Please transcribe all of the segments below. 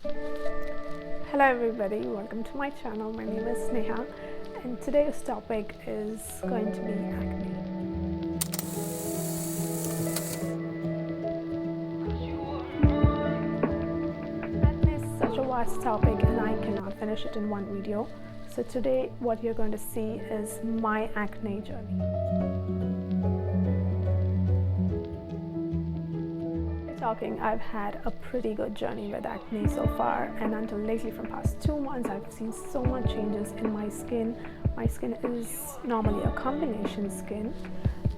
Hello everybody, welcome to my channel. My name is Neha and today's topic is going to be acne. Acne is such a vast topic and I cannot finish it in one video. So today what you're going to see is my acne journey. I've had a pretty good journey with acne so far, and until lately from past 2 months I've seen so much changes in my skin. My skin is normally a combination skin.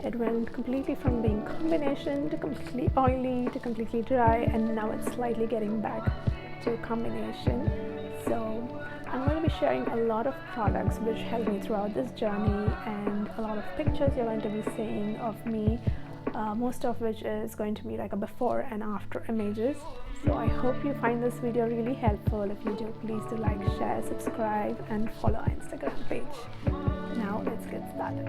It went completely from being combination to completely oily to completely dry, and now it's slightly getting back to combination. So I'm going to be sharing a lot of products which helped me throughout this journey, and a lot of pictures you're going to be seeing of me. Most of which is going to be like a before and after images. So I hope you find this video really helpful. If you do, please do like, share, subscribe and follow our Instagram page. Now let's get started.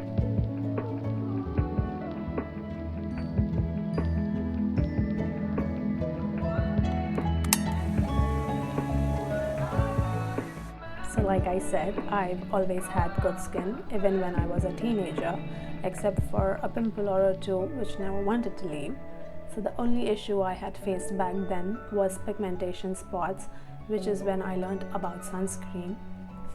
So like I said, I've always had good skin even when I was a teenager, except for a pimple or two which never wanted to leave. So the only issue I had faced back then was pigmentation spots, which is when I learned about sunscreen.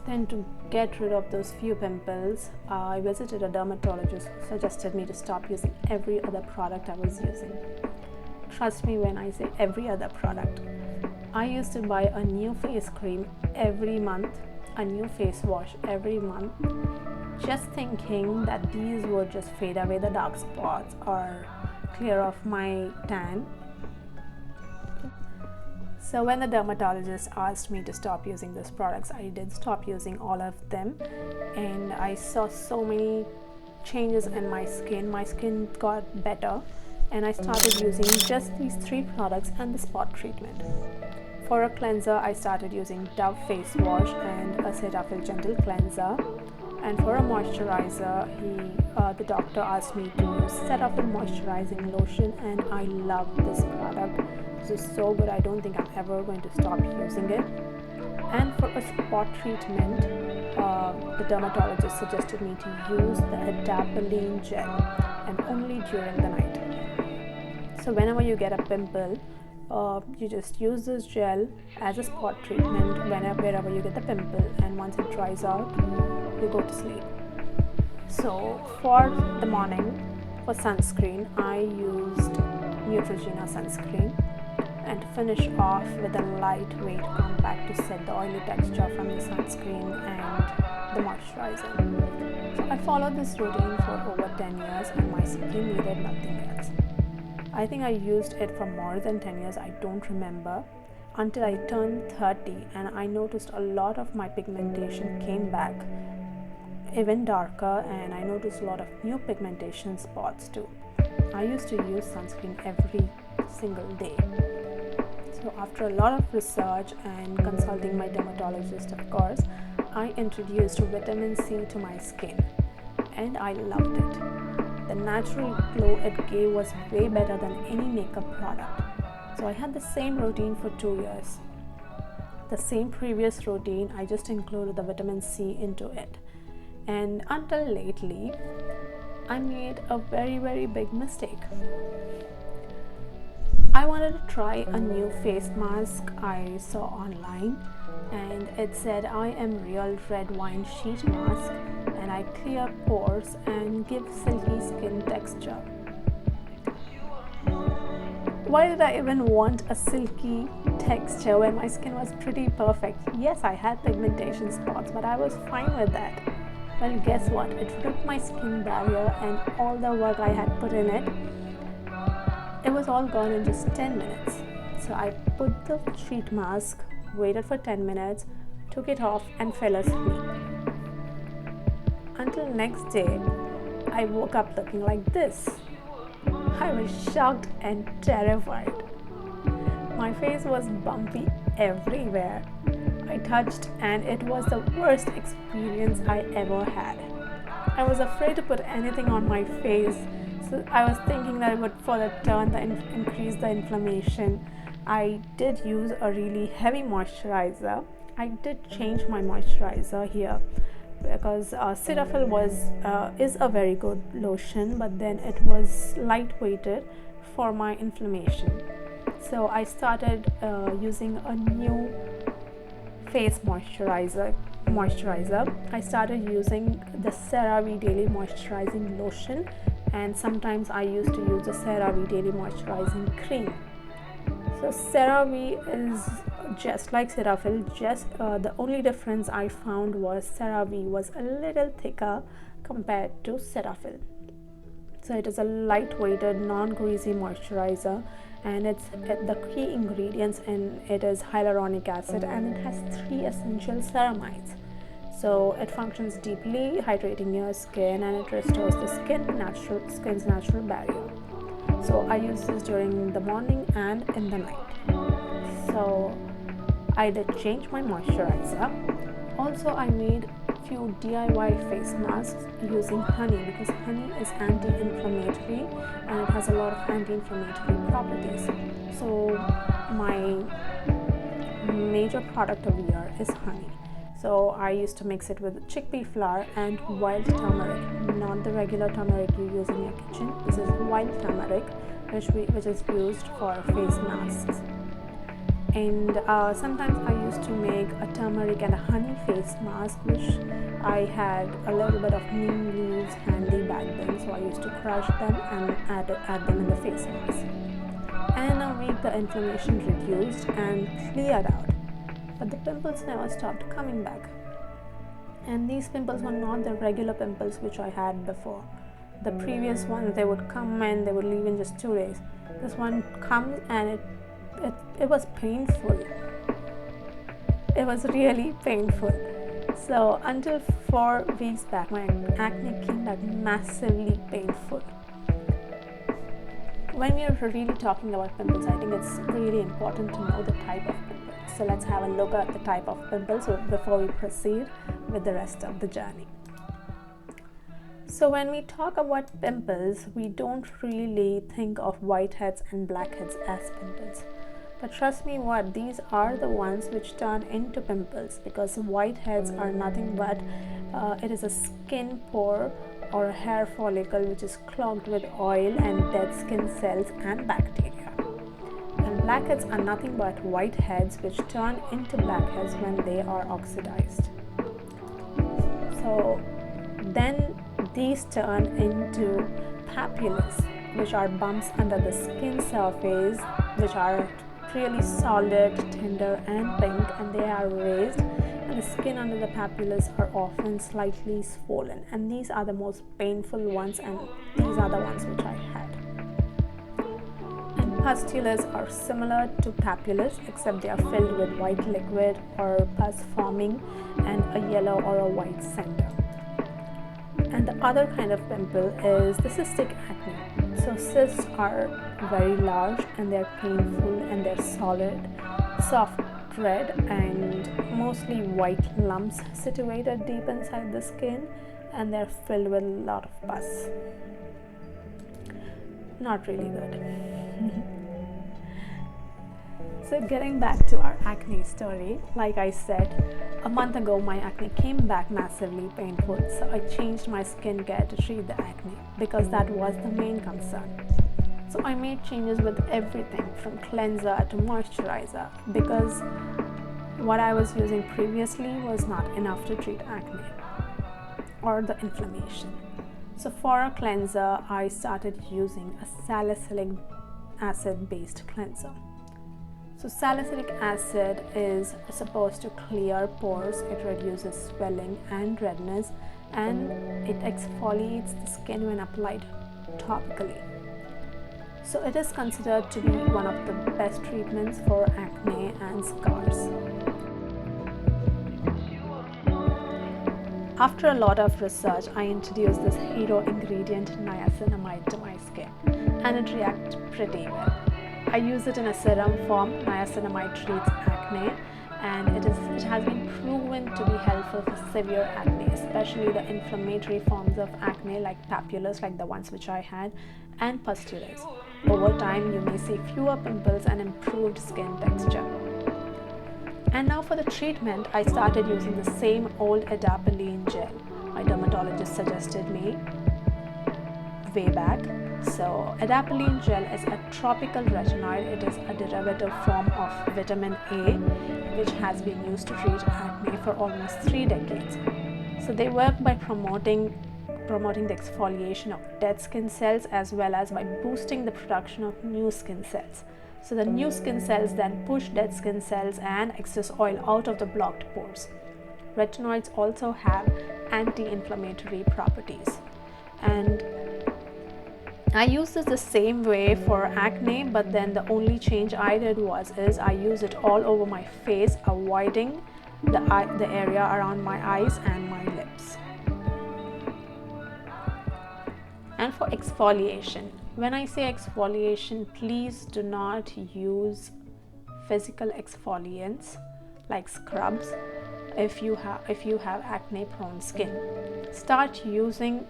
Then to get rid of those few pimples, I visited a dermatologist who suggested me to stop using every other product I was using. Trust me when I say every other product. I used to buy a new face cream every month, a new face wash every month, just thinking that these would just fade away the dark spots or clear off my tan. So when the dermatologist asked me to stop using those products, I did stop using all of them, and I saw so many changes in my skin. My skin got better and I started using just these 3 products and the spot treatment. For a cleanser, I started using Dove face wash and a Cetaphil gentle cleanser. And for a moisturizer, the doctor asked me to use Cetaphil moisturizing lotion, and I love this product. This is so good, I don't think I'm ever going to stop using it. And for a spot treatment, the dermatologist suggested me to use the adapalene gel, and only during the night. So whenever you get a pimple, you just use this gel as a spot treatment wherever you get the pimple, and once it dries out, you go to sleep. So for the morning, for sunscreen, I used Neutrogena sunscreen, and to finish off with a lightweight compact to set the oily texture from the sunscreen and the moisturizer. So I followed this routine for over 10 years and my skin needed nothing else. I think I used it for more than 10 years, I don't remember, until I turned 30, and I noticed a lot of my pigmentation came back, even darker, and I noticed a lot of new pigmentation spots too. I used to use sunscreen every single day. So after a lot of research and consulting my dermatologist, of course, I introduced vitamin C to my skin, and I loved it. The natural glow it gave was way better than any makeup product. So I had the same routine for 2 years. The same previous routine, I just included the vitamin C into it. And until lately, I made a very big mistake. I wanted to try a new face mask I saw online, and it said I am real red wine sheet mask, and I clear pores and give silky skin texture. Why did I even want a silky texture when my skin was pretty perfect? Yes, I had pigmentation spots, but I was fine with that. Well, guess what? It ripped my skin barrier, and all the work I had put in it was all gone in just 10 minutes. So I put the sheet mask, waited for 10 minutes, took it off and fell asleep. Until next day, I woke up looking like this. I was shocked and terrified. My face was bumpy everywhere. I touched, and it was the worst experience I ever had. I was afraid to put anything on my face, so I was thinking that it would further increase the inflammation. I did use a really heavy moisturizer. I did change my moisturizer here because Cetaphil is a very good lotion, but then it was lightweighted for my inflammation. So I started using a new face moisturizer. I started using the CeraVe Daily Moisturizing Lotion, and sometimes I used to use the CeraVe Daily Moisturizing Cream. So CeraVe is just like Cetaphil, the only difference I found was CeraVe was a little thicker compared to Cetaphil. So it is a lightweighted, non-greasy moisturizer, and the key ingredients in it is hyaluronic acid, and it has 3 essential ceramides. So it functions deeply, hydrating your skin, and it restores the skin's natural barrier. So I use this during the morning and in the night. So I did change my moisturizer. Also, I made few DIY face masks using honey, because honey is anti-inflammatory and it has a lot of anti-inflammatory properties. So my major product of the year is honey. So I used to mix it with chickpea flour and wild turmeric, not the regular turmeric you use in your kitchen. This is wild turmeric, which is used for face masks. And sometimes I used to make a turmeric and a honey face mask, which I had a little bit of neem leaves handy back then, so I used to crush them and add them in the face mask. And a week the inflammation reduced and cleared out, but the pimples never stopped coming back. And these pimples were not the regular pimples which I had before. The previous ones, they would come and they would leave in just 2 days. This one comes and it was painful. It was really painful. So until 4 weeks back, my acne came back massively painful. When we are really talking about pimples, I think it's really important to know the type of pimples. So let's have a look at the type of pimples before we proceed with the rest of the journey. So when we talk about pimples, we don't really think of whiteheads and blackheads as pimples. But trust me what, these are the ones which turn into pimples, because whiteheads are nothing but it is a skin pore or a hair follicle which is clogged with oil and dead skin cells and bacteria. And blackheads are nothing but whiteheads which turn into blackheads when they are oxidized. So then these turn into papules, which are bumps under the skin surface, which are really solid, tender and pink, and they are raised, and the skin under the papules are often slightly swollen, and these are the most painful ones, and these are the ones which I had. And pustules are similar to papules, except they are filled with white liquid or pus forming and a yellow or a white center. And the other kind of pimple is the cystic acne. So cysts are very large and they're painful and they're solid, soft red and mostly white lumps situated deep inside the skin, and they're filled with a lot of pus. Not really good. So getting back to our acne story, like I said, a month ago my acne came back massively painful, so I changed my skincare to treat the acne because that was the main concern. So I made changes with everything from cleanser to moisturizer, because what I was using previously was not enough to treat acne or the inflammation. So for a cleanser, I started using a salicylic acid based cleanser. So salicylic acid is supposed to clear pores, it reduces swelling and redness, and it exfoliates the skin when applied topically. So it is considered to be one of the best treatments for acne and scars. After a lot of research, I introduced this hero ingredient niacinamide to my skin, and it reacts pretty well. I use it in a serum form, Niacinamide Treats Acne, and it has been proven to be helpful for severe acne, especially the inflammatory forms of acne like papules, like the ones which I had, and pustules. Over time, you may see fewer pimples and improved skin texture. And now for the treatment, I started using the same old adapalene gel my dermatologist suggested me way back. So adapalene gel is a tropical retinoid. It is a derivative form of vitamin A, which has been used to treat acne for almost 3 decades. So they work by promoting the exfoliation of dead skin cells as well as by boosting the production of new skin cells. So the new skin cells then push dead skin cells and excess oil out of the blocked pores. Retinoids also have anti-inflammatory properties. And I use this the same way for acne, but then the only change I did is I use it all over my face, avoiding the area around my eyes and my lips. And for exfoliation, when I say exfoliation, please do not use physical exfoliants like scrubs if you have acne prone skin. Start using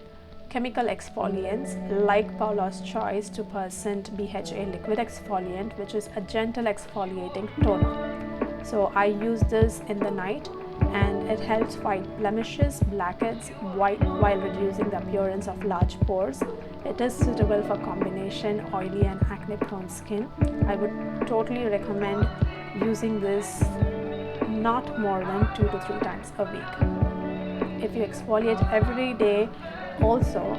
chemical exfoliants like Paula's Choice 2% BHA liquid exfoliant, which is a gentle exfoliating toner. So I use this in the night and it helps fight blemishes, blackheads while reducing the appearance of large pores. It is suitable for combination oily and acne prone skin. I would totally recommend using this not more than 2 to 3 times a week. If you exfoliate every day, also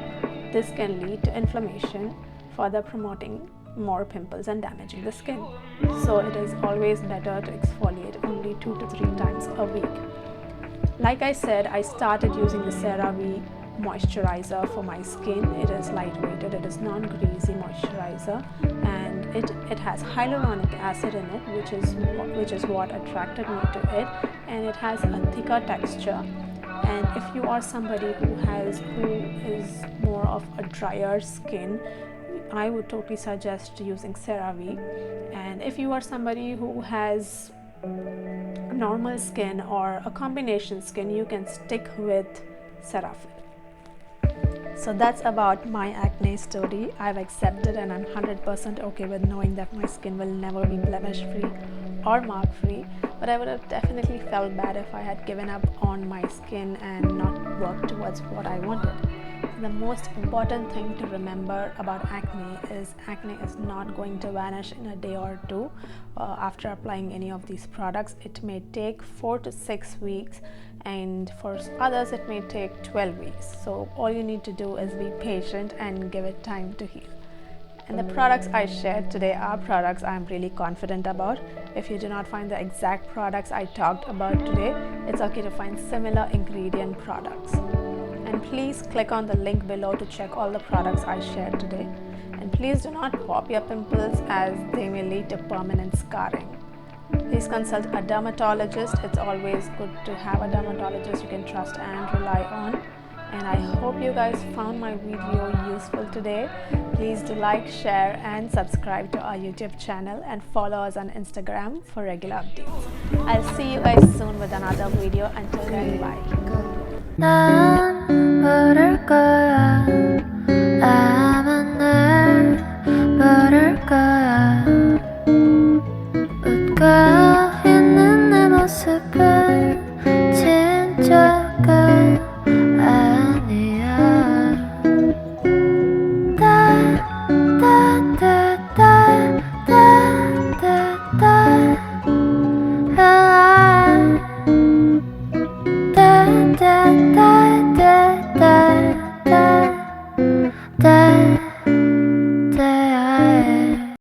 this can lead to inflammation, further promoting more pimples and damaging the skin. So it is always better to exfoliate only 2 to 3 times a week. Like I said, I started using the CeraVe moisturizer for my skin. It is lightweighted, it is non-greasy moisturizer, and it has hyaluronic acid in it, which is what attracted me to it, and it has a thicker texture. And if you are somebody who is more of a drier skin, I would totally suggest using CeraVe. And if you are somebody who has normal skin or a combination skin, you can stick with CeraVe. So that's about my acne story. I've accepted and I'm 100% okay with knowing that my skin will never be blemish free or mark free, but I would have definitely felt bad if I had given up on my skin and not worked towards what I wanted. The most important thing to remember about acne is not going to vanish in a day or two after applying any of these products. It may take 4 to 6 weeks, and for others it may take 12 weeks. So all you need to do is be patient and give it time to heal. And the products I shared today are products I'm really confident about. If you do not find the exact products I talked about today, it's okay to find similar ingredient products. And please click on the link below to check all the products I shared today. And please do not pop your pimples, as they may lead to permanent scarring. Please consult a dermatologist. It's always good to have a dermatologist you can trust and rely on. And I hope you guys found my video useful today. Please do like, share and subscribe to our YouTube channel and follow us on Instagram for regular updates. I'll see you guys soon with another video. Until then, bye.